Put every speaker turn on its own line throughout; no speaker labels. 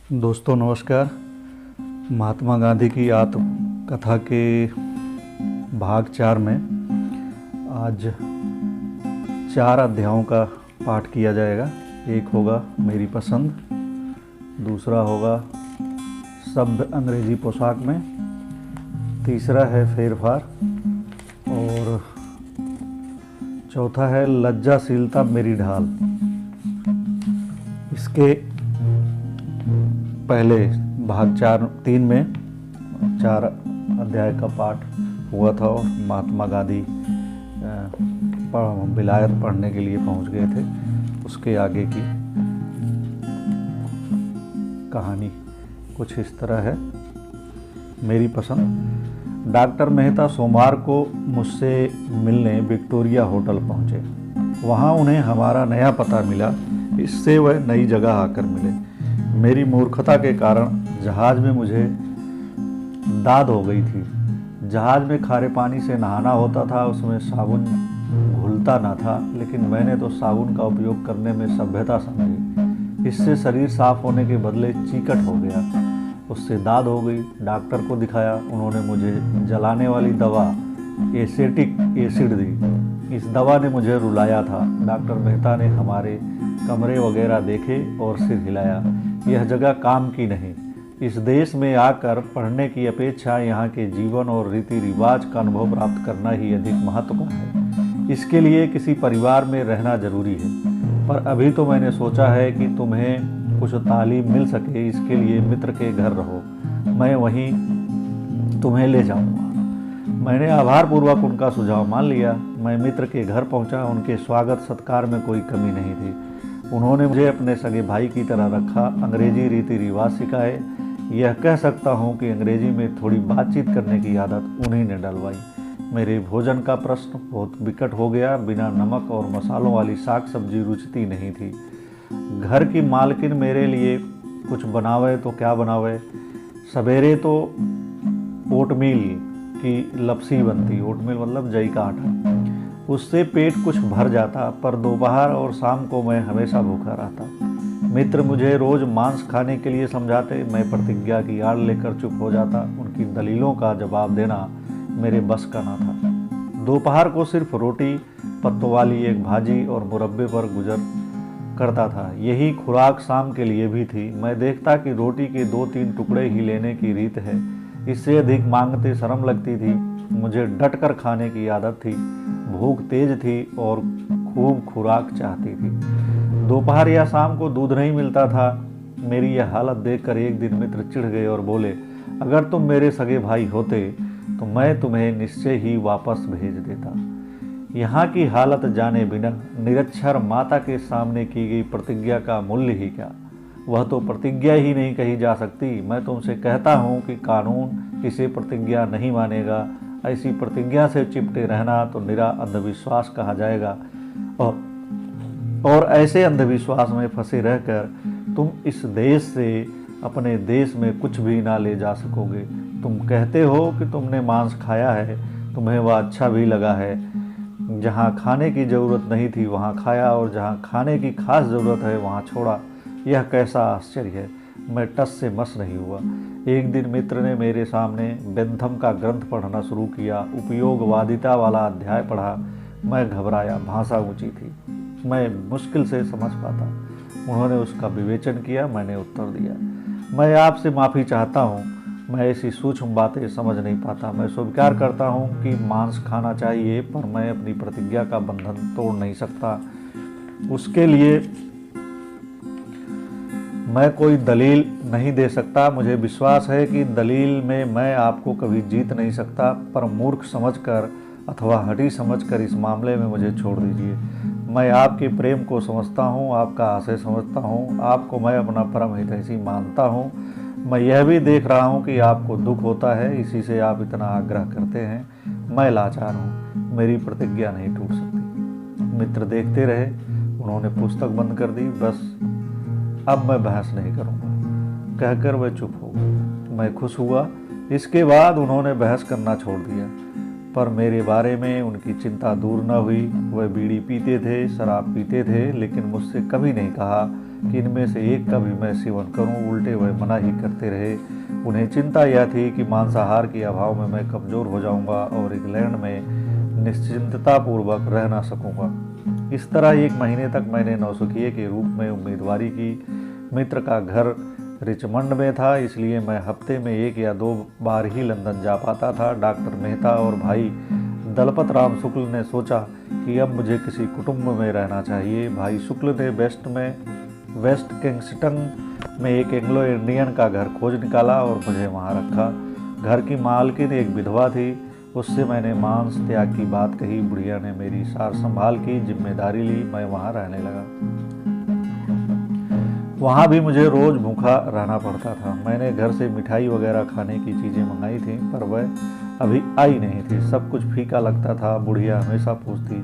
दोस्तों नमस्कार। महात्मा गांधी की आत्मकथा के भाग 4 में आज 4 अध्यायों का पाठ किया जाएगा। एक होगा मेरी पसंद, दूसरा होगा सभ्य अंग्रेजी पोशाक में, तीसरा है फेरफार और चौथा है लज्जाशीलता मेरी ढाल। इसके पहले भाग 3 में 4 अध्याय का पाठ हुआ था और महात्मा गांधी विलायत पढ़ने के लिए पहुंच गए थे। उसके आगे की कहानी कुछ इस तरह है। मेरी पसंद। डॉक्टर मेहता सोमवार को मुझसे मिलने विक्टोरिया होटल पहुंचे। वहां उन्हें हमारा नया पता मिला, इससे वह नई जगह आकर मिले। मेरी मूर्खता के कारण जहाज़ में मुझे दाद हो गई थी। जहाज़ में खारे पानी से नहाना होता था, उसमें साबुन घुलता ना था, लेकिन मैंने तो साबुन का उपयोग करने में सभ्यता समझी। इससे शरीर साफ होने के बदले चीकट हो गया, उससे दाद हो गई। डॉक्टर को दिखाया, उन्होंने मुझे जलाने वाली दवा एसेटिक एसिड दी। इस दवा ने मुझे रुलाया था। डॉक्टर मेहता ने हमारे कमरे वगैरह देखे और सिर हिलाया। यह जगह काम की नहीं। इस देश में आकर पढ़ने की अपेक्षा यहाँ के जीवन और रीति रिवाज का अनुभव प्राप्त करना ही अधिक महत्वपूर्ण है। इसके लिए किसी परिवार में रहना जरूरी है, पर अभी तो मैंने सोचा है कि तुम्हें कुछ तालीम मिल सके, इसके लिए मित्र के घर रहो। मैं वहीं तुम्हें ले जाऊंगा। मैंने आभारपूर्वक उनका सुझाव मान लिया। मैं मित्र के घर पहुंचा। उनके स्वागत सत्कार में कोई कमी नहीं थी। उन्होंने मुझे अपने सगे भाई की तरह रखा, अंग्रेजी रीति रिवाज सिखाए। यह कह सकता हूँ कि अंग्रेजी में थोड़ी बातचीत करने की आदत उन्हीं ने डलवाई। मेरे भोजन का प्रश्न बहुत विकट हो गया। बिना नमक और मसालों वाली साग सब्जी रुचती नहीं थी। घर की मालकिन मेरे लिए कुछ बनावे तो क्या बनावे। सवेरे तो ओटमील की लपसी बनती। ओटमील मतलब जई का आटा, उससे पेट कुछ भर जाता, पर दोपहर और शाम को मैं हमेशा भूखा रहता। मित्र मुझे रोज मांस खाने के लिए समझाते। मैं प्रतिज्ञा की आड़ लेकर चुप हो जाता। उनकी दलीलों का जवाब देना मेरे बस का ना था। दोपहर को सिर्फ रोटी, पत्तों वाली एक भाजी और मुरब्बे पर गुजर करता था। यही खुराक शाम के लिए भी थी। मैं देखता कि रोटी के 2-3 टुकड़े ही लेने की रीत है। इससे अधिक मांगते शर्म लगती थी। मुझे डट कर खाने की आदत थी। भूख तेज थी और खूब खुराक चाहती थी। दोपहर या शाम को दूध नहीं मिलता था। मेरी यह हालत देखकर एक दिन मित्र चिढ़ गए और बोले, अगर तुम मेरे सगे भाई होते तो मैं तुम्हें निश्चय ही वापस भेज देता। यहाँ की हालत जाने बिना निरक्षर माता के सामने की गई प्रतिज्ञा का मूल्य ही क्या। वह तो प्रतिज्ञा ही नहीं कही जा सकती। मैं तुमसे कहता हूँ कि कानून इसे प्रतिज्ञा नहीं मानेगा। ऐसी प्रतिज्ञा से चिपटे रहना तो निरा अंधविश्वास कहा जाएगा, और ऐसे अंधविश्वास में फंसे रहकर तुम इस देश से अपने देश में कुछ भी ना ले जा सकोगे। तुम कहते हो कि तुमने मांस खाया है, तुम्हें वह अच्छा भी लगा है। जहाँ खाने की ज़रूरत नहीं थी वहाँ खाया, और जहाँ खाने की खास ज़रूरत है वहाँ छोड़ा। यह कैसा आश्चर्य है। मैं टस से मस नहीं हुआ। एक दिन मित्र ने मेरे सामने बेंथम का ग्रंथ पढ़ना शुरू किया। उपयोगवादिता वाला अध्याय पढ़ा। मैं घबराया। भाषा ऊंची थी, मैं मुश्किल से समझ पाता। उन्होंने उसका विवेचन किया। मैंने उत्तर दिया, मैं आपसे माफ़ी चाहता हूँ, मैं ऐसी सूक्ष्म बातें समझ नहीं पाता। मैं स्वीकार करता हूँ कि मांस खाना चाहिए, पर मैं अपनी प्रतिज्ञा का बंधन तोड़ नहीं सकता। उसके लिए मैं कोई दलील नहीं दे सकता। मुझे विश्वास है कि दलील में मैं आपको कभी जीत नहीं सकता, पर मूर्ख समझकर अथवा हठी समझकर इस मामले में मुझे छोड़ दीजिए। मैं आपके प्रेम को समझता हूँ, आपका आशय समझता हूँ, आपको मैं अपना परम हितैषी मानता हूँ। मैं यह भी देख रहा हूँ कि आपको दुख होता है, इसी से आप इतना आग्रह करते हैं। मैं लाचार हूँ, मेरी प्रतिज्ञा नहीं टूट सकती। मित्र देखते रहे। उन्होंने पुस्तक बंद कर दी। बस अब मैं बहस नहीं करूँगा कहकर वह चुप हो गए। मैं खुश हुआ। इसके बाद उन्होंने बहस करना छोड़ दिया, पर मेरे बारे में उनकी चिंता दूर न हुई। वह बीड़ी पीते थे, शराब पीते थे, लेकिन मुझसे कभी नहीं कहा कि इनमें से एक का भी मैं सेवन करूं, उल्टे वह मना ही करते रहे। उन्हें चिंता यह थी कि मांसाहार के अभाव में मैं कमज़ोर हो जाऊंगा और इंग्लैंड में निश्चिंततापूर्वक रह ना सकूंगा। इस तरह 1 महीने तक मैंने नौसिखिए के रूप में उम्मीदवारी की। मित्र का घर रिचमंड में था, इसलिए मैं हफ्ते में 1 या 2 बार ही लंदन जा पाता था। डॉक्टर मेहता और भाई दलपत राम शुक्ल ने सोचा कि अब मुझे किसी कुटुंब में रहना चाहिए। भाई शुक्ल ने वेस्ट किंगस्टन में एक एंग्लो इंडियन का घर खोज निकाला और मुझे वहाँ रखा। घर की मालकिन एक विधवा थी, उससे मैंने मांस त्याग की बात कही। बुढ़िया ने मेरी सार संभाल की जिम्मेदारी ली। मैं वहाँ रहने लगा। वहाँ भी मुझे रोज़ भूखा रहना पड़ता था। मैंने घर से मिठाई वगैरह खाने की चीज़ें मंगाई थी, पर वह अभी आई नहीं थी। सब कुछ फीका लगता था। बुढ़िया हमेशा पूछती,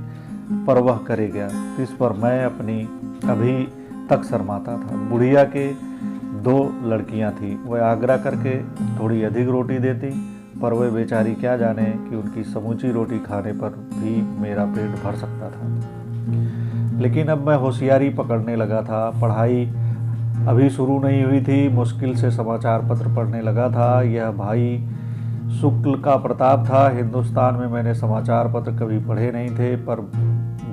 पर वह करे क्या? इस पर मैं अपनी अभी तक शर्माता था। बुढ़िया के 2 लड़कियां थीं। वह आग्रह करके थोड़ी अधिक रोटी देती, पर वह बेचारी क्या जाने कि उनकी समूची रोटी खाने पर भी मेरा पेट भर सकता था। लेकिन अब मैं होशियारी पकड़ने लगा था। पढ़ाई अभी शुरू नहीं हुई थी। मुश्किल से समाचार पत्र पढ़ने लगा था। यह भाई शुक्ल का प्रताप था। हिंदुस्तान में मैंने समाचार पत्र कभी पढ़े नहीं थे, पर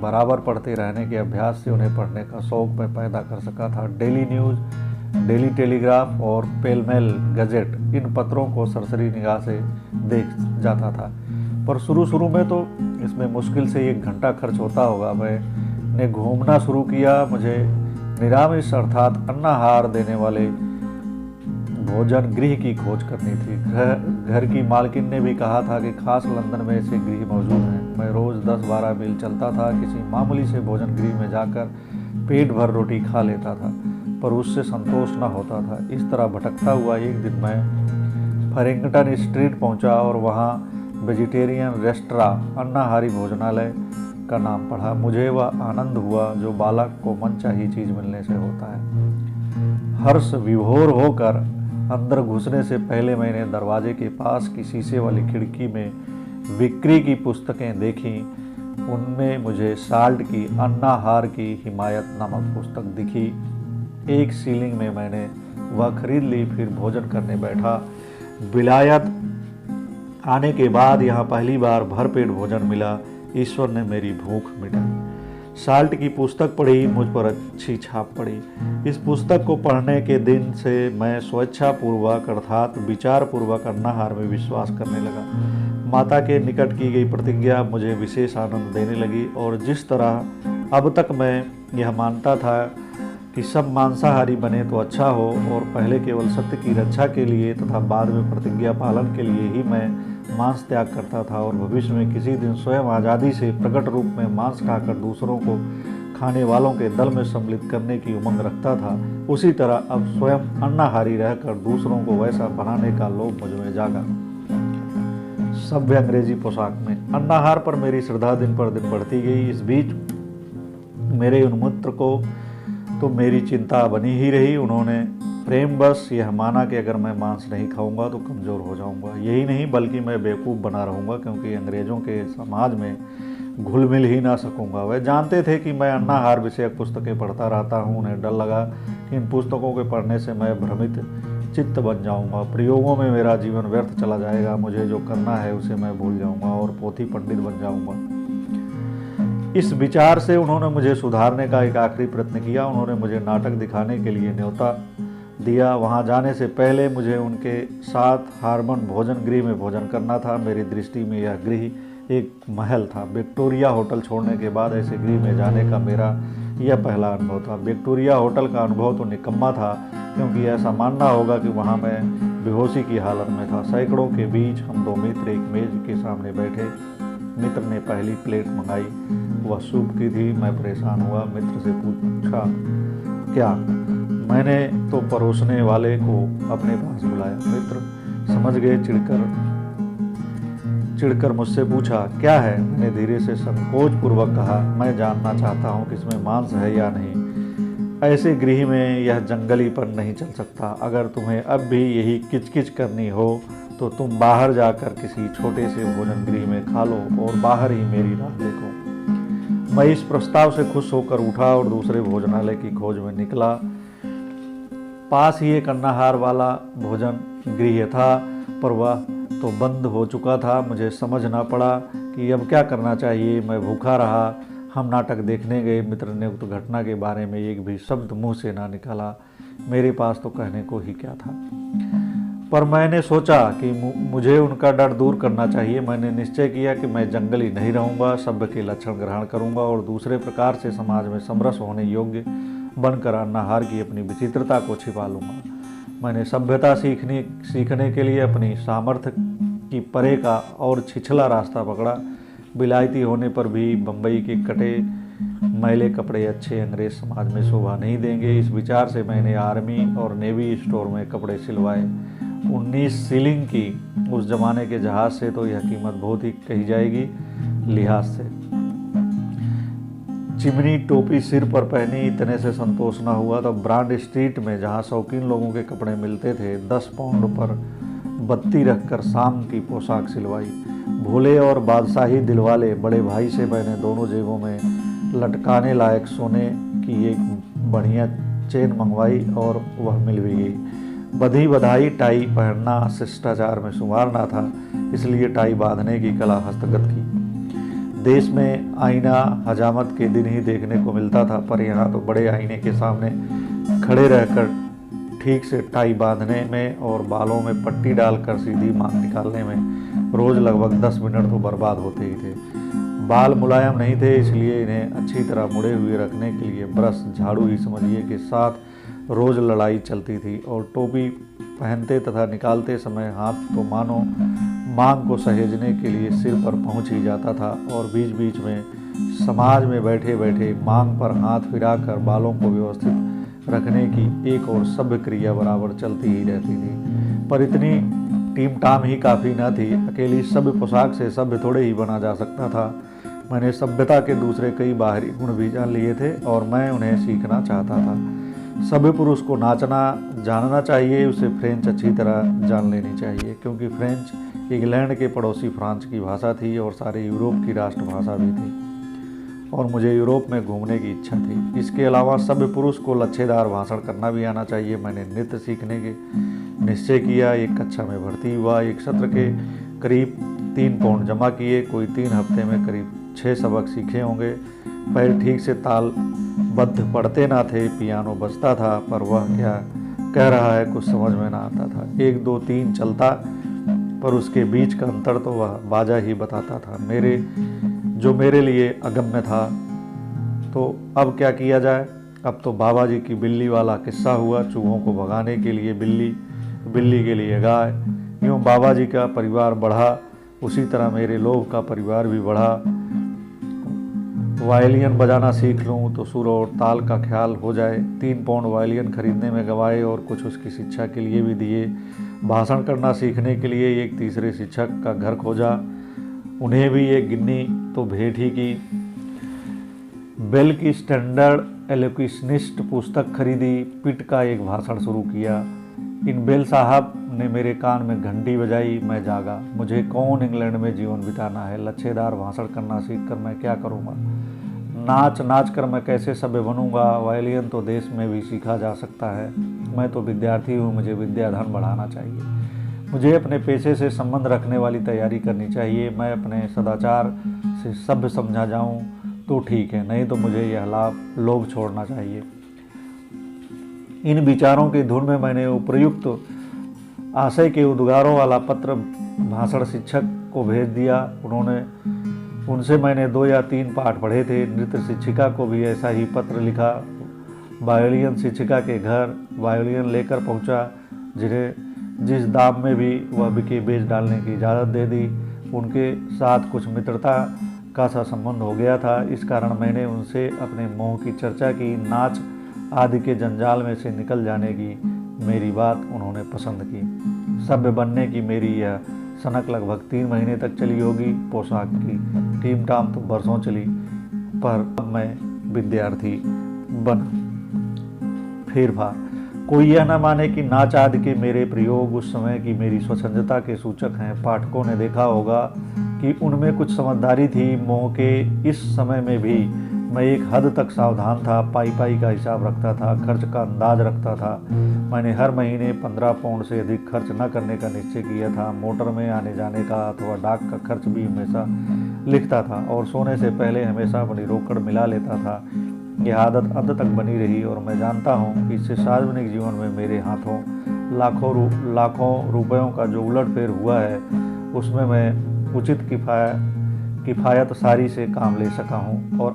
बराबर पढ़ते रहने के अभ्यास से उन्हें पढ़ने का शौक मैं पैदा कर सका था। डेली न्यूज़, डेली टेलीग्राफ और पेलमेल गजेट, इन पत्रों को सरसरी निगाह से देख जाता था। पर शुरू में तो इसमें मुश्किल से 1 घंटा खर्च होता होगा। मैंने घूमना शुरू किया। मुझे निरामिष अर्थात अन्नाहार देने वाले भोजन गृह की खोज करनी थी। घर की मालकिन ने भी कहा था कि खास लंदन में ऐसे गृह मौजूद हैं। मैं रोज़ 10-12 मील चलता था। किसी मामूली से भोजन गृह में जाकर पेट भर रोटी खा लेता था, पर उससे संतोष न होता था। इस तरह भटकता हुआ एक दिन मैं फरिंगटन स्ट्रीट पहुंचा और वहां वेजिटेरियन रेस्टोरां, अन्नाहारी भोजनालय का नाम पढ़ा। मुझे वह आनंद हुआ जो बालक को मनचाही चीज़ मिलने से होता है। हर्ष विभोर होकर अंदर घुसने से पहले मैंने दरवाजे के पास की शीशे वाली खिड़की में बिक्री की पुस्तकें देखीं। उनमें मुझे साल्ट की अन्नाहार की हिमायत नामक पुस्तक दिखी। 1 सीलिंग में मैंने वह खरीद ली। फिर भोजन करने बैठा। विलायत आने के बाद यहाँ पहली बार भरपेट भोजन मिला। ईश्वर ने मेरी भूख मिटाई। साल्ट की पुस्तक पढ़ी, मुझ पर अच्छी छाप पड़ी। इस पुस्तक को पढ़ने के दिन से मैं स्वेच्छापूर्वक अर्थात विचारपूर्वक अन्नाहार में विश्वास करने लगा। माता के निकट की गई प्रतिज्ञा मुझे विशेष आनंद देने लगी, और जिस तरह अब तक मैं यह मानता था कि सब मांसाहारी बने तो अच्छा हो, और पहले केवल सत्य की रक्षा के लिए तथा बाद में प्रतिज्ञा पालन के लिए ही मैं मांस त्याग करता था, और भविष्य में किसी दिन स्वयं आज़ादी से प्रकट रूप में मांस खाकर दूसरों को खाने वालों के दल में सम्मिलित करने की उमंग रखता था, उसी तरह अब स्वयं अन्नाहारी रहकर दूसरों को वैसा बनाने का लोभ मुझ में जागा। सभ्य अंग्रेजी पोशाक में अन्नाहार पर मेरी श्रद्धा दिन पर दिन बढ़ती गई। इस बीच मेरे उन मित्र को तो मेरी चिंता बनी ही रही। उन्होंने प्रेम बस यह माना कि अगर मैं मांस नहीं खाऊंगा तो कमज़ोर हो जाऊंगा। यही नहीं बल्कि मैं बेवकूफ़ बना रहूंगा, क्योंकि अंग्रेज़ों के समाज में घुल मिल ही ना सकूंगा। वह जानते थे कि मैं अन्नाहार विषयक पुस्तकें पढ़ता रहता हूं। उन्हें डर लगा कि इन पुस्तकों के पढ़ने से मैं भ्रमित चित्त बन जाऊंगा, प्रयोगों में मेरा जीवन व्यर्थ चला जाएगा, मुझे जो करना है उसे मैं भूल जाऊंगा और पोथी पंडित बन जाऊंगा। इस विचार से उन्होंने मुझे सुधारने का एक आखिरी प्रयत्न किया। उन्होंने मुझे नाटक दिखाने के लिए न्योता दिया। वहां जाने से पहले मुझे उनके साथ हार्मन भोजन गृह में भोजन करना था। मेरी दृष्टि में यह गृह एक महल था। विक्टोरिया होटल छोड़ने के बाद ऐसे गृह में जाने का मेरा यह पहला अनुभव था। विक्टोरिया होटल का अनुभव तो निकम्मा था, क्योंकि ऐसा मानना होगा कि वहाँ मैं बेहोशी की हालत में था। सैकड़ों के बीच हम 2 मित्र एक मेज के सामने बैठे। मित्र ने पहली प्लेट मंगाई, वह सूप की थी। मैं परेशान हुआ, मित्र से पूछा क्या? मैंने तो परोसने वाले को अपने पास बुलाया। मित्र समझ गए, चिढ़कर मुझसे पूछा क्या है? मैंने धीरे से संकोच पूर्वक कहा, मैं जानना चाहता हूँ कि इसमें मांस है या नहीं। ऐसे गृह में यह जंगलीपन नहीं चल सकता। अगर तुम्हें अब भी यही किचकिच करनी हो तो तुम बाहर जाकर किसी छोटे से भोजन गृह में खा लो और बाहर ही मेरी राह देखो। मैं इस प्रस्ताव से खुश होकर उठा और दूसरे भोजनालय की खोज में निकला। पास ही एक अन्नाहार वाला भोजन गृह था, पर वह तो बंद हो चुका था। मुझे समझ ना पड़ा कि अब क्या करना चाहिए। मैं भूखा रहा। हम नाटक देखने गए। मित्र ने उक्त घटना के बारे में एक भी शब्द मुंह से ना निकाला। मेरे पास तो कहने को ही क्या था, पर मैंने सोचा कि मुझे उनका डर दूर करना चाहिए। मैंने निश्चय किया कि मैं जंगली नहीं रहूँगा, सभ्य के लक्षण ग्रहण करूँगा और दूसरे प्रकार से समाज में समरस होने योग्य बनकर अन्नाहार की अपनी विचित्रता को छिपा लूँगा। मैंने सभ्यता सीखने के लिए अपनी सामर्थ्य की परे का और छिछला रास्ता पकड़ा। विलायती होने पर भी बम्बई के कटे मैले कपड़े अच्छे अंग्रेज समाज में शोभा नहीं देंगे। इस विचार से मैंने आर्मी और नेवी स्टोर में कपड़े सिलवाए। 19 सीलिंग की उस जमाने के जहाज से तो यह कीमत बहुत ही कही जाएगी लिहाज से। चिमनी टोपी सिर पर पहनी, इतने से संतोष न हुआ तो ब्रांड स्ट्रीट में जहाँ शौकीन लोगों के कपड़े मिलते थे 10 पाउंड पर बत्ती रखकर शाम की पोशाक सिलवाई। भोले और बादशाही दिलवाले बड़े भाई से मैंने दोनों जेबों में लटकाने लायक सोने की एक बढ़िया चेन मंगवाई और वह मिल भी गई। बधी बधाई टाई पहनना शिष्टाचार में शुमार ना था, इसलिए टाई बांधने की कला हस्तगत की। देश में आईना हजामत के दिन ही देखने को मिलता था, पर यहाँ तो बड़े आईने के सामने खड़े रहकर ठीक से टाई बांधने में और बालों में पट्टी डालकर सीधी मांग निकालने में रोज़ लगभग 10 मिनट तो बर्बाद होते ही थे। बाल मुलायम नहीं थे, इसलिए इन्हें अच्छी तरह मुड़े हुए रखने के लिए ब्रश, झाड़ू ही समझिए के साथ रोज़ लड़ाई चलती थी। और टोपी पहनते तथा निकालते समय हाथ तो मानो मांग को सहेजने के लिए सिर पर पहुंच ही जाता था, और बीच बीच में समाज में बैठे बैठे मांग पर हाथ फिराकर बालों को व्यवस्थित रखने की एक और सभ्य क्रिया बराबर चलती ही रहती थी। पर इतनी टीम टाम ही काफ़ी न थी। अकेली सभ्य पोशाक से सभ्य थोड़े ही बना जा सकता था। मैंने सभ्यता के दूसरे कई बाहरी गुण भी जान लिए थे और मैं उन्हें सीखना चाहता था। सभ्य पुरुष को नाचना जानना चाहिए, उसे फ्रेंच अच्छी तरह जान लेनी चाहिए, क्योंकि फ्रेंच इंग्लैंड के पड़ोसी फ्रांस की भाषा थी और सारे यूरोप की राष्ट्रभाषा भी थी, और मुझे यूरोप में घूमने की इच्छा थी। इसके अलावा सभ्य पुरुष को लच्छेदार भाषण करना भी आना चाहिए। मैंने नृत्य सीखने के निश्चय किया। एक कक्षा में भर्ती हुआ। एक सत्र के करीब 3 पाउंड जमा किए। कोई 3 हफ्ते में करीब 6 सबक सीखे होंगे। पैर ठीक से तालबद्ध पड़ते ना थे। पियानो बजता था, पर वह क्या कह रहा है कुछ समझ में ना आता था। 1 2 3 चलता, पर उसके बीच का अंतर तो वह बाजा ही बताता था, जो मेरे लिए अगम्य था। तो अब क्या किया जाए? अब तो बाबा जी की बिल्ली वाला किस्सा हुआ। चूहों को भगाने के लिए बिल्ली, बिल्ली के लिए गाय। यूँ बाबा जी का परिवार बढ़ा, उसी तरह मेरे लोभ का परिवार भी बढ़ा। वायलिन बजाना सीख लूँ तो सुर और ताल का ख्याल हो जाए। 3 पाउंड वायलिन खरीदने में गवाए और कुछ उसकी शिक्षा के लिए भी दिए। भाषण करना सीखने के लिए एक तीसरे शिक्षक का घर खोजा, उन्हें भी एक गिन्नी तो भेंट ही की। बेल की स्टैंडर्ड एलोक्यूशनिस्ट पुस्तक खरीदी। पिट का एक भाषण शुरू किया। इन बेल साहब ने मेरे कान में घंटी बजाई। मैं जागा। मुझे कौन इंग्लैंड में जीवन बिताना है? लच्छेदार भाषण करना सीख कर मैं क्या करूँगा? नाच कर मैं कैसे सभ्य बनूंगा? वायलिन तो देश में भी सीखा जा सकता है। मैं तो विद्यार्थी हूँ, मुझे विद्याधन बढ़ाना चाहिए। मुझे अपने पेशे से संबंध रखने वाली तैयारी करनी चाहिए। मैं अपने सदाचार से सभ्य समझा जाऊँ तो ठीक है, नहीं तो मुझे यह लोभ छोड़ना चाहिए। इन विचारों की धुन में मैंने उपयुक्त आशय के उद्गारों वाला पत्र भाषण शिक्षक को भेज दिया। उनसे मैंने 2 या 3 पाठ पढ़े थे। नृत्य शिक्षिका को भी ऐसा ही पत्र लिखा। वायोलिन शिक्षिका के घर वायोलिन लेकर पहुंचा, जिस दाम में भी वह बिके बेच डालने की इजाज़त दे दी। उनके साथ कुछ मित्रता का सा संबंध हो गया था। इस कारण मैंने उनसे अपने मोह की चर्चा की। नाच आदि के जंजाल में से निकल जाने की मेरी बात उन्होंने पसंद की। सभ्य बनने की मेरी यह सनक लगभग 3 महीने तक चली होगी। पोशाक की टीम टाम तो बरसों चली, पर अब मैं विद्यार्थी बना। फिर कोई यह न माने कि नाच आदि के मेरे प्रयोग उस समय की मेरी स्वच्छंदता के सूचक हैं। पाठकों ने देखा होगा कि उनमें कुछ समझदारी थी। मोह के इस समय में भी मैं एक हद तक सावधान था, पाई पाई का हिसाब रखता था, खर्च का अंदाज रखता था। मैंने हर महीने 15 पाउंड से अधिक खर्च न करने का निश्चय किया था। मोटर में आने जाने का अथवा डाक का खर्च भी हमेशा लिखता था और सोने से पहले हमेशा अपनी रोकड़ मिला लेता था। यह आदत अंत तक बनी रही और मैं जानता हूँ कि इससे सार्वजनिक जीवन में मेरे हाथों लाखों रुपयों का जो उलटफेर हुआ है, उसमें मैं उचित किफ़ायत सारी से काम ले सका हूँ। और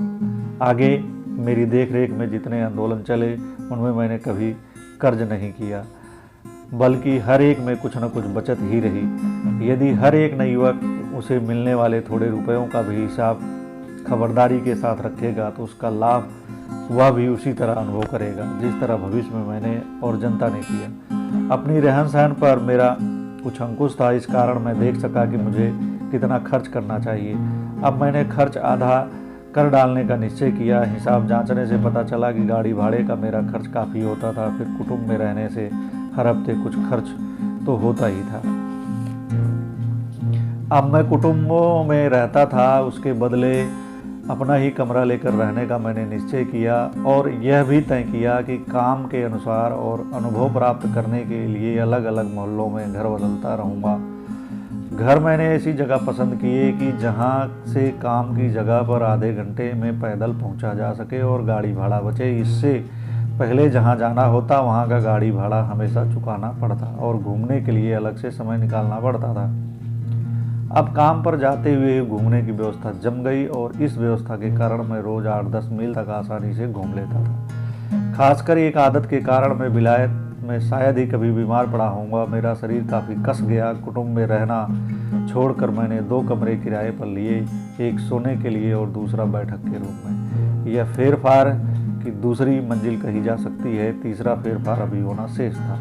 आगे मेरी देख रेख में जितने आंदोलन चले उनमें मैंने कभी कर्ज नहीं किया, बल्कि हर एक में कुछ न कुछ बचत ही रही। यदि हर एक नए युवक उसे मिलने वाले थोड़े रुपयों का भी हिसाब खबरदारी के साथ रखेगा तो उसका लाभ वह भी उसी तरह अनुभव करेगा जिस तरह भविष्य में मैंने और जनता ने किया। अपनी रहन सहन पर मेरा कुछ अंकुश था, इस कारण मैं देख सका कि मुझे कितना खर्च करना चाहिए। अब मैंने खर्च आधा कर डालने का निश्चय किया। हिसाब जांचने से पता चला कि गाड़ी भाड़े का मेरा खर्च काफ़ी होता था। फिर कुटुंब में रहने से हर हफ्ते कुछ खर्च तो होता ही था। अब मैं कुटुंबों में रहता था, उसके बदले अपना ही कमरा लेकर रहने का मैंने निश्चय किया और यह भी तय किया कि काम के अनुसार और अनुभव प्राप्त करने के लिए अलग अलग मोहल्लों में घर बदलता रहूँगा। घर मैंने ऐसी जगह पसंद किए कि जहाँ से काम की जगह पर आधे घंटे में पैदल पहुँचा जा सके और गाड़ी भाड़ा बचे। इससे पहले जहाँ जाना होता वहाँ का गाड़ी भाड़ा हमेशा चुकाना पड़ता और घूमने के लिए अलग से समय निकालना पड़ता था। अब काम पर जाते हुए घूमने की व्यवस्था जम गई और इस व्यवस्था के कारण मैं रोज़ 8-10 मील तक आसानी से घूम लेता था। खासकर एक आदत के कारण मैं विलायत में शायद ही कभी बीमार पड़ा होऊंगा। मेरा शरीर काफ़ी कस गया। कुटुंब में रहना छोड़कर मैंने 2 कमरे किराए पर लिए, एक सोने के लिए और दूसरा बैठक के रूप में। यह फेरफार की दूसरी मंजिल कही जा सकती है। तीसरा फेरफार अभी होना शेष था।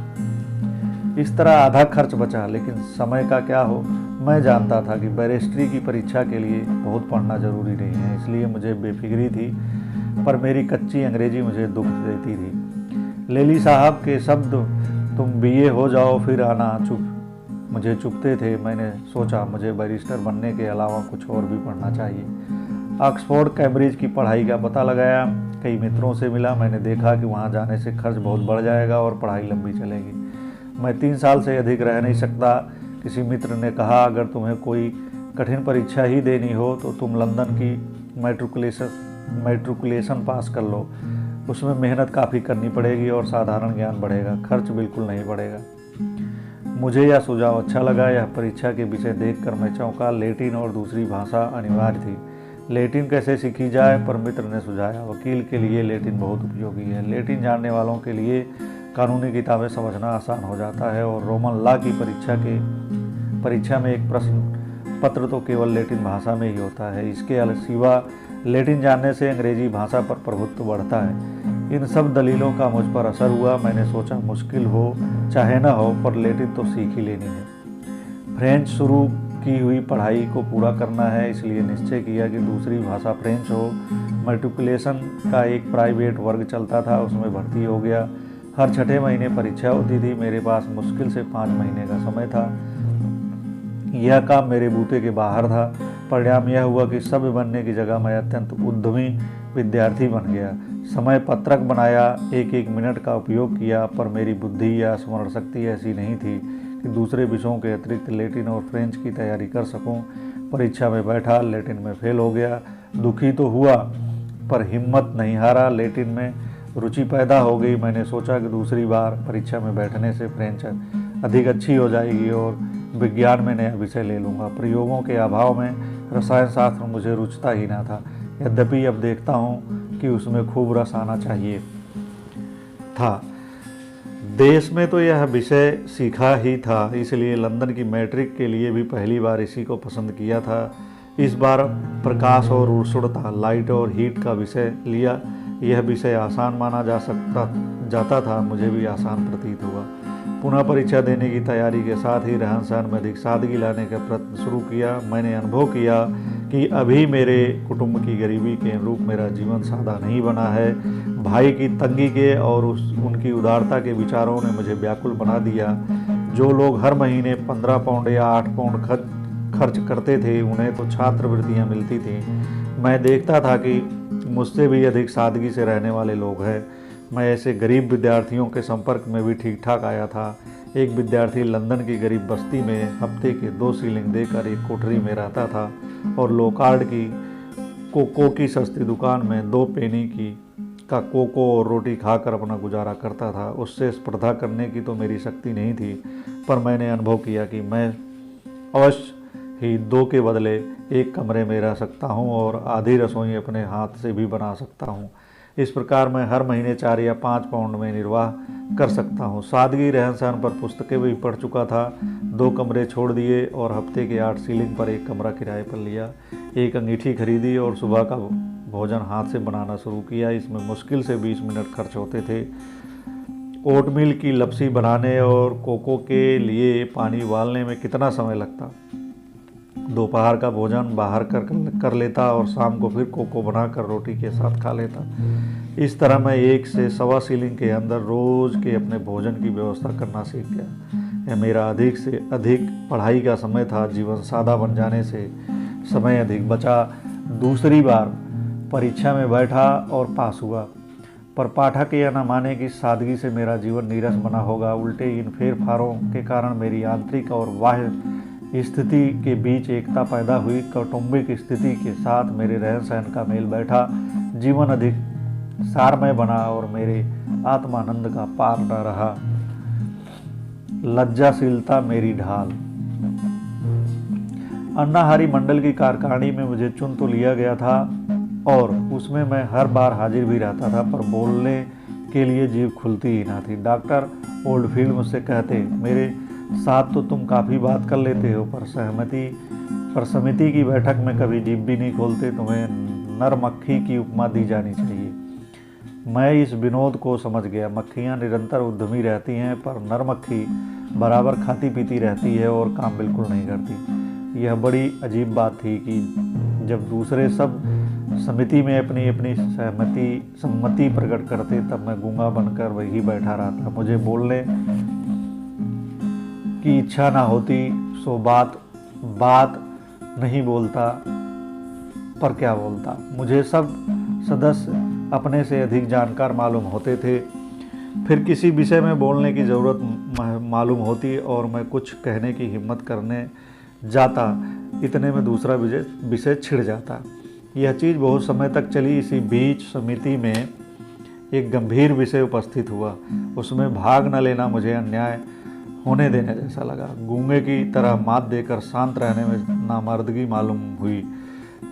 इस तरह आधा खर्च बचा, लेकिन समय का क्या हो। मैं जानता था कि बैरिस्ट्री की परीक्षा के लिए बहुत पढ़ना जरूरी नहीं है, इसलिए मुझे बेफिक्री थी, पर मेरी कच्ची अंग्रेजी मुझे दुख देती थी। लेली साहब के शब्द तुम बीए हो जाओ फिर आना मुझे चुभते थे। मैंने सोचा मुझे बैरिस्टर बनने के अलावा कुछ और भी पढ़ना चाहिए। ऑक्सफोर्ड कैम्ब्रिज की पढ़ाई का पता लगाया, कई मित्रों से मिला। मैंने देखा कि वहाँ जाने से खर्च बहुत बढ़ जाएगा और पढ़ाई लंबी चलेगी। मैं 3 साल से अधिक रह नहीं सकता। किसी मित्र ने कहा अगर तुम्हें कोई कठिन परीक्षा ही देनी हो तो तुम लंदन की मैट्रिकुलेशन पास कर लो, उसमें मेहनत काफ़ी करनी पड़ेगी और साधारण ज्ञान बढ़ेगा, खर्च बिल्कुल नहीं बढ़ेगा। मुझे यह सुझाव अच्छा लगा। यह परीक्षा के विषय देखकर मैं चौंका। लैटिन और दूसरी भाषा अनिवार्य थी। लैटिन कैसे सीखी जाए, पर मित्र ने सुझाया वकील के लिए लैटिन बहुत उपयोगी है। लैटिन जानने वालों के लिए कानूनी किताबें समझना आसान हो जाता है और रोमन लॉ की परीक्षा में एक प्रश्न पत्र तो केवल लैटिन भाषा में ही होता है। इसके सिवा लैटिन जानने से अंग्रेजी भाषा पर प्रभुत्व बढ़ता है। इन सब दलीलों का मुझ पर असर हुआ। मैंने सोचा मुश्किल हो चाहे न हो, पर लैटिन तो सीख ही लेनी है। फ्रेंच शुरू की हुई पढ़ाई को पूरा करना है, इसलिए निश्चय किया कि दूसरी भाषा फ्रेंच हो। मैट्रिकुलेशन का एक प्राइवेट वर्ग चलता था, उसमें भर्ती हो गया। हर 6 महीने परीक्षा होती थी। मेरे पास मुश्किल से 5 महीने का समय था। यह काम मेरे बूते के बाहर था। परिणाम यह हुआ कि सभ्य बनने की जगह मैं अत्यंत उद्यमी विद्यार्थी बन गया। समय पत्रक बनाया, एक मिनट का उपयोग किया, पर मेरी बुद्धि या स्मरण शक्ति ऐसी नहीं थी कि दूसरे विषयों के अतिरिक्त लैटिन और फ्रेंच की तैयारी कर सकूं। परीक्षा में बैठा, लैटिन में फेल हो गया। दुखी तो हुआ पर हिम्मत नहीं हारा। लैटिन में रुचि पैदा हो गई। मैंने सोचा कि दूसरी बार परीक्षा में बैठने से फ्रेंच अधिक अच्छी हो जाएगी और विज्ञान में नया विषय ले लूँगा। प्रयोगों के अभाव में रसायन शास्त्र मुझे रुचता ही ना था, यद्यपि अब देखता हूँ कि उसमें खूब रस आना चाहिए था। देश में तो यह विषय सीखा ही था, इसलिए लंदन की मैट्रिक के लिए भी पहली बार इसी को पसंद किया था। इस बार प्रकाश और उष्णता, लाइट और हीट का विषय लिया। यह विषय आसान माना जाता था, मुझे भी आसान प्रतीत हुआ। पुनः परीक्षा देने की तैयारी के साथ ही रहन सहन में अधिक सादगी लाने का प्रयत्न शुरू किया। मैंने अनुभव किया कि अभी मेरे कुटुंब की गरीबी के अनुरूप मेरा जीवन सादा नहीं बना है। भाई की तंगी के और उनकी उदारता के विचारों ने मुझे व्याकुल बना दिया। जो लोग हर महीने 15 पाउंड या 8 पाउंड खर्च करते थे, उन्हें तो छात्रवृत्तियाँ मिलती थीं। मैं देखता था कि मुझसे भी अधिक सादगी से रहने वाले लोग हैं। मैं ऐसे गरीब विद्यार्थियों के संपर्क में भी ठीक ठाक आया था। एक विद्यार्थी लंदन की गरीब बस्ती में हफ्ते के 2 शिलिंग देकर एक कोठरी में रहता था और लोकार्ड की कोको की सस्ती दुकान में 2 पेनी का कोको और रोटी खाकर अपना गुजारा करता था। उससे स्पर्धा करने की तो मेरी शक्ति नहीं थी, पर मैंने अनुभव किया कि मैं अवश्य ही 2 के बदले 1 कमरे में रह सकता हूँ और आधी रसोई अपने हाथ से भी बना सकता हूँ। इस प्रकार मैं हर महीने 4 या 5 पाउंड में निर्वाह कर सकता हूँ। सादगी रहन सहन पर पुस्तकें भी पढ़ चुका था। 2 कमरे छोड़ दिए और हफ्ते के 8 शिलिंग पर 1 कमरा किराए पर लिया। एक अंगीठी खरीदी और सुबह का भोजन हाथ से बनाना शुरू किया। इसमें मुश्किल से 20 मिनट खर्च होते थे। ओटमील की लपसी बनाने और कोको के लिए पानी उबालने में कितना समय लगता। दोपहर का भोजन बाहर कर लेता और शाम को फिर कोको बनाकर रोटी के साथ खा लेता। इस तरह मैं 1 से 1.25 शिलिंग के अंदर रोज के अपने भोजन की व्यवस्था करना सीख गया। यह मेरा अधिक से अधिक पढ़ाई का समय था। जीवन सादा बन जाने से समय अधिक बचा। दूसरी बार परीक्षा में बैठा और पास हुआ, पर पाठक यह न माने कि सादगी से मेरा जीवन नीरस बना होगा। उल्टे इन फेरफारों के कारण मेरी आंतरिक और बाह्य स्थिति के बीच एकता पैदा हुई। कौटुंबिक स्थिति के साथ मेरे रहन सहन का मेल बैठा। जीवन अधिक सारमय बना और मेरे आत्मानंद का पार न रहा। लज्जाशीलता मेरी ढाल। अन्ना हरी मंडल की कार्यकारिणी में मुझे चुन तो लिया गया था और उसमें मैं हर बार हाजिर भी रहता था, पर बोलने के लिए जीभ खुलती ही ना थी। डॉक्टर ओल्डफील्ड मुझसे कहते, मेरे साथ तो तुम काफ़ी बात कर लेते हो, पर समिति की बैठक में कभी जीभ भी नहीं खोलते। तुम्हें नर मक्खी की उपमा दी जानी चाहिए। मैं इस विनोद को समझ गया। मक्खियाँ निरंतर उद्यमी रहती हैं, पर नर मक्खी बराबर खाती पीती रहती है और काम बिल्कुल नहीं करती। यह बड़ी अजीब बात थी कि जब दूसरे सब समिति में अपनी अपनी सम्मति प्रकट करते, तब मैं गूंगा बनकर वही बैठा रहता। मुझे बोलने की इच्छा ना होती सो बात नहीं बोलता, पर क्या बोलता। मुझे सब सदस्य अपने से अधिक जानकार मालूम होते थे। फिर किसी विषय में बोलने की ज़रूरत मालूम होती और मैं कुछ कहने की हिम्मत करने जाता, इतने में दूसरा विषय छिड़ जाता। यह चीज़ बहुत समय तक चली। इसी बीच समिति में एक गंभीर विषय उपस्थित हुआ। उसमें भाग न लेना मुझे अन्याय होने देने जैसा लगा। गूंगे की तरह मात देकर शांत रहने में नामर्दगी मालूम हुई।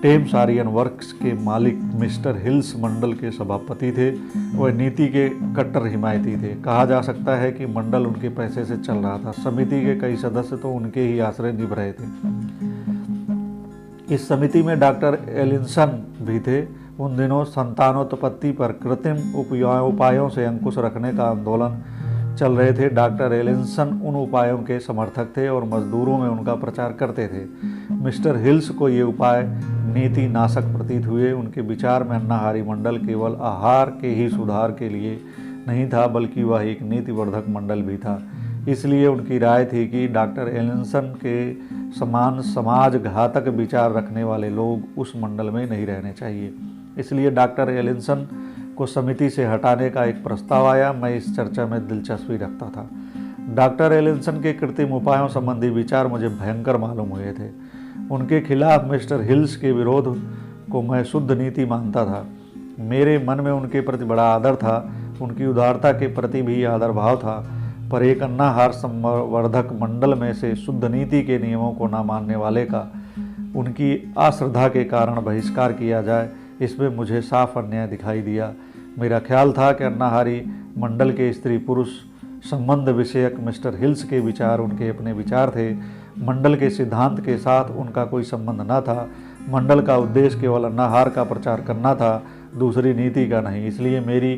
टेम्स आरियन वर्क्स के मालिक मिस्टर हिल्स मंडल के सभापति थे। वह नीति के कट्टर हिमायती थे। कहा जा सकता है कि मंडल उनके पैसे से चल रहा था। समिति के कई सदस्य तो उनके ही आश्रय निभ रहे थे। इस समिति में डॉक्टर एलिंसन भी थे। उन दिनों संतानोत्पत्ति पर कृत्रिम उपायों से अंकुश रखने का आंदोलन चल रहे थे। डॉक्टर एलिंसन उन उपायों के समर्थक थे और मजदूरों में उनका प्रचार करते थे। मिस्टर हिल्स को ये उपाय नीति नाशक प्रतीत हुए। उनके विचार में अन्ना हरी मंडल केवल आहार के ही सुधार के लिए नहीं था, बल्कि वह एक नीतिवर्धक मंडल भी था। इसलिए उनकी राय थी कि डॉक्टर एलिंसन के समान समाज घातक विचार रखने वाले लोग उस मंडल में नहीं रहने चाहिए। इसलिए डॉक्टर एलिंसन को समिति से हटाने का एक प्रस्ताव आया। मैं इस चर्चा में दिलचस्पी रखता था। डॉक्टर एलिंसन के कृत्रिम उपायों संबंधी विचार मुझे भयंकर मालूम हुए थे। उनके खिलाफ मिस्टर हिल्स के विरोध को मैं शुद्ध नीति मानता था। मेरे मन में उनके प्रति बड़ा आदर था। उनकी उदारता के प्रति भी आदर भाव था, पर एक अन्नाहार संवर्धक मंडल में से शुद्ध नीति के नियमों को न मानने वाले का उनकी अश्रद्धा के कारण बहिष्कार किया जाए, इसमें मुझे साफ अन्याय दिखाई दिया। मेरा ख्याल था कि अन्नाहारी मंडल के स्त्री पुरुष संबंध विषयक मिस्टर हिल्स के विचार उनके अपने विचार थे। मंडल के सिद्धांत के साथ उनका कोई संबंध न था। मंडल का उद्देश्य केवल अन्नाहार का प्रचार करना था, दूसरी नीति का नहीं। इसलिए मेरी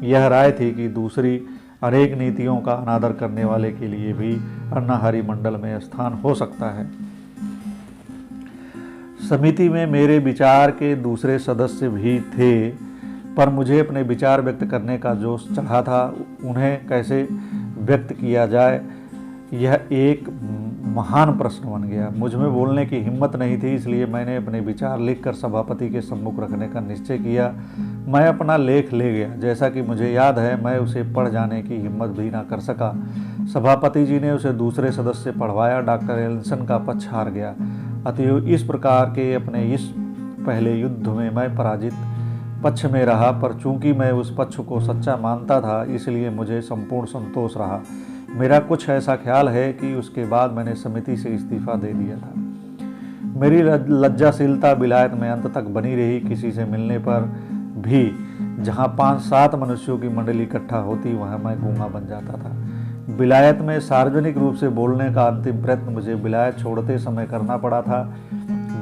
यह राय थी कि दूसरी अनेक नीतियों का अनादर करने वाले के लिए भी अन्नाहारी मंडल में स्थान हो सकता है। समिति में मेरे विचार के दूसरे सदस्य भी थे, पर मुझे अपने विचार व्यक्त करने का जोश चढ़ा था। उन्हें कैसे व्यक्त किया जाए, यह एक महान प्रश्न बन गया। मुझ में बोलने की हिम्मत नहीं थी, इसलिए मैंने अपने विचार लिखकर सभापति के सम्मुख रखने का निश्चय किया। मैं अपना लेख ले गया। जैसा कि मुझे याद है, मैं उसे पढ़ जाने की हिम्मत भी ना कर सका। सभापति जी ने उसे दूसरे सदस्य से पढ़वाया। डॉक्टर एलिसन का पक्ष हार गया। अतएव इस प्रकार के अपने इस पहले युद्ध में मैं पराजित पक्ष में रहा, पर चूंकि मैं उस पक्ष को सच्चा मानता था, इसलिए मुझे संपूर्ण संतोष रहा। मेरा कुछ ऐसा ख्याल है कि उसके बाद मैंने समिति से इस्तीफा दे दिया था। मेरी लज्जाशीलता विलायत में अंत तक बनी रही। किसी से मिलने पर भी जहाँ 5-7 मनुष्यों की मंडली इकट्ठा होती, वहाँ मैं गूंगा बन जाता था। विलायत में सार्वजनिक रूप से बोलने का अंतिम प्रयत्न मुझे विलायत छोड़ते समय करना पड़ा था।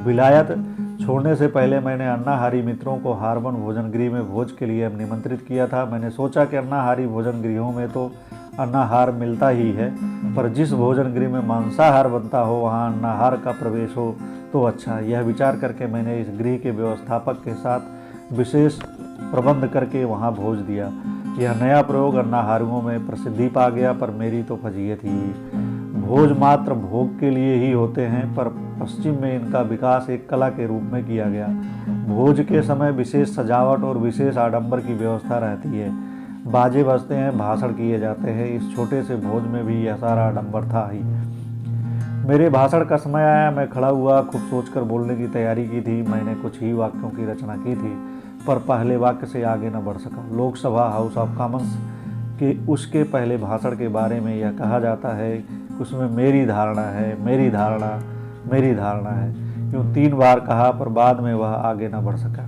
विलायत छोड़ने से पहले मैंने अन्नाहारी मित्रों को हार्बन भोजन गृह में भोज के लिए निमंत्रित किया था। मैंने सोचा कि अन्नाहारी भोजन गृहों में तो अन्नाहार मिलता ही है, पर जिस भोजन गृह में मांसाहार बनता हो वहाँ अन्नाहार का प्रवेश हो तो अच्छा। यह विचार करके मैंने इस गृह के व्यवस्थापक के साथ विशेष प्रबंध करके वहाँ भोज दिया। यह नया प्रयोग अन्नाहारियों में प्रसिद्धि पा गया, पर मेरी तो फजीयत ही हुई। भोज मात्र भोग के लिए ही होते हैं, पर पश्चिम में इनका विकास एक कला के रूप में किया गया। भोज के समय विशेष सजावट और विशेष आडंबर की व्यवस्था रहती है। बाजे बजते हैं, भाषण किए जाते हैं। इस छोटे से भोज में भी यह सारा आडंबर था ही। मेरे भाषण का समय आया। मैं खड़ा हुआ, खूब सोचकर बोलने की तैयारी की थी। मैंने कुछ ही वाक्यों की रचना की थी, पर पहले वाक्य से आगे न बढ़ सका। लोकसभा हाउस ऑफ कॉमन्स के उसके पहले भाषण के बारे में यह कहा जाता है, उसमें मेरी धारणा है, मेरी धारणा, मेरी धारणा है, यूँ 3 बार कहा, पर बाद में वह आगे न बढ़ सका।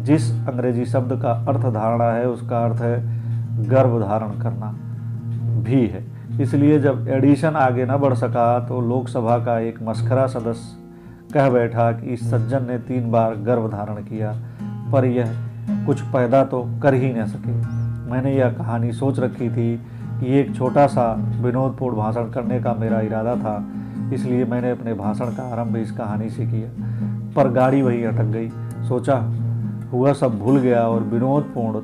जिस अंग्रेजी शब्द का अर्थ धारणा है, उसका अर्थ है गर्भ धारण करना भी है। इसलिए जब एडिशन आगे न बढ़ सका तो लोकसभा का एक मस्खरा सदस्य कह बैठा कि इस सज्जन ने 3 बार गर्भ धारण किया, पर यह कुछ पैदा तो कर ही न सके। मैंने यह कहानी सोच रखी थी कि एक छोटा सा विनोदपूर्ण भाषण करने का मेरा इरादा था, इसलिए मैंने अपने भाषण का आरंभ इस कहानी से किया, पर गाड़ी वहीं अटक गई। सोचा हुआ सब भूल गया और विनोदपूर्ण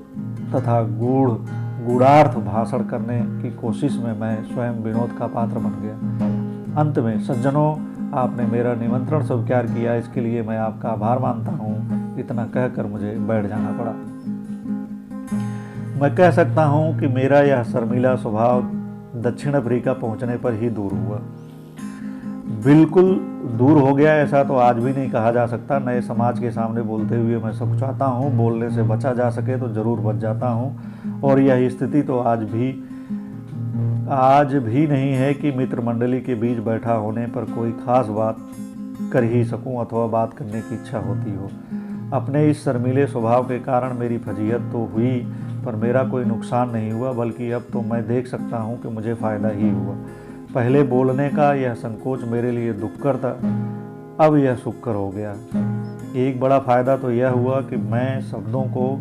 तथा गूढ़ार्थ भाषण करने की कोशिश में मैं स्वयं विनोद का पात्र बन गया। अंत में, सज्जनों, आपने मेरा निमंत्रण स्वीकार किया, इसके लिए मैं आपका आभार मानता हूँ। इतना कहकर मुझे बैठ जाना पड़ा। मैं कह सकता हूँ कि मेरा यह शर्मीला स्वभाव दक्षिण अफ्रीका पहुँचने पर ही दूर हुआ। बिल्कुल दूर हो गया ऐसा तो आज भी नहीं कहा जा सकता। नए समाज के सामने बोलते हुए मैं सब चाहता हूँ, बोलने से बचा जा सके तो जरूर बच जाता हूँ। और यह स्थिति तो आज भी नहीं है कि मित्र मंडली के बीच बैठा होने पर कोई खास बात कर ही सकूं अथवा बात करने की इच्छा होती हो। अपने इस शर्मीले स्वभाव के कारण मेरी फजीयत तो हुई, पर मेरा कोई नुकसान नहीं हुआ, बल्कि अब तो मैं देख सकता हूँ कि मुझे फ़ायदा ही हुआ। पहले बोलने का यह संकोच मेरे लिए दुखकर था, अब यह सुखकर हो गया। एक बड़ा फ़ायदा तो यह हुआ कि मैं शब्दों को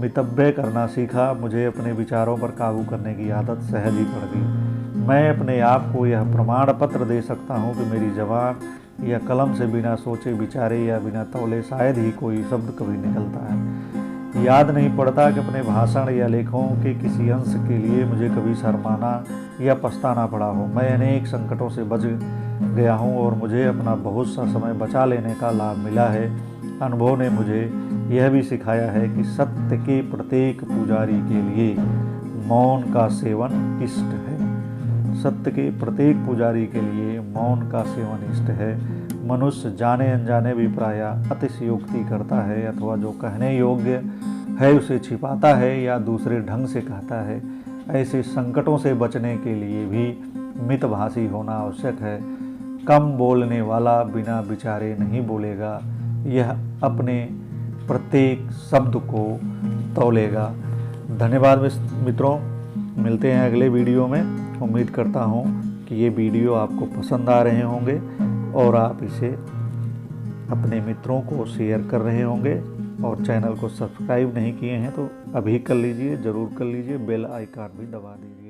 मितव्यय करना सीखा। मुझे अपने विचारों पर काबू करने की आदत सहज ही पड़ गई। मैं अपने आप को यह प्रमाण पत्र दे सकता हूँ कि मेरी ज़बान या कलम से बिना सोचे विचारे या बिना तौले शायद ही कोई शब्द कभी निकलता है। याद नहीं पड़ता कि अपने भाषण या लेखों के किसी अंश के लिए मुझे कभी शर्माना या पछताना पड़ा हो। मैं अनेक संकटों से बच गया हूँ और मुझे अपना बहुत सा समय बचा लेने का लाभ मिला है। अनुभव ने मुझे यह भी सिखाया है कि सत्य के प्रत्येक पुजारी के लिए मौन का सेवन इष्ट है। सत्य के प्रत्येक पुजारी के लिए मौन का सेवन इष्ट है। मनुष्य जाने अनजाने भी प्रायः अतिशयोक्ति करता है, अथवा जो कहने योग्य है उसे छिपाता है या दूसरे ढंग से कहता है। ऐसे संकटों से बचने के लिए भी मितभाषी होना आवश्यक है। कम बोलने वाला बिना विचारे नहीं बोलेगा, यह अपने प्रत्येक शब्द को तौलेगा। धन्यवाद मित्रों, मिलते हैं अगले वीडियो में। उम्मीद करता हूँ कि ये वीडियो आपको पसंद आ रहे होंगे और आप इसे अपने मित्रों को शेयर कर रहे होंगे, और चैनल को सब्सक्राइब नहीं किए हैं तो अभी कर लीजिए, ज़रूर कर लीजिए। बेल आइकन भी दबा दीजिए।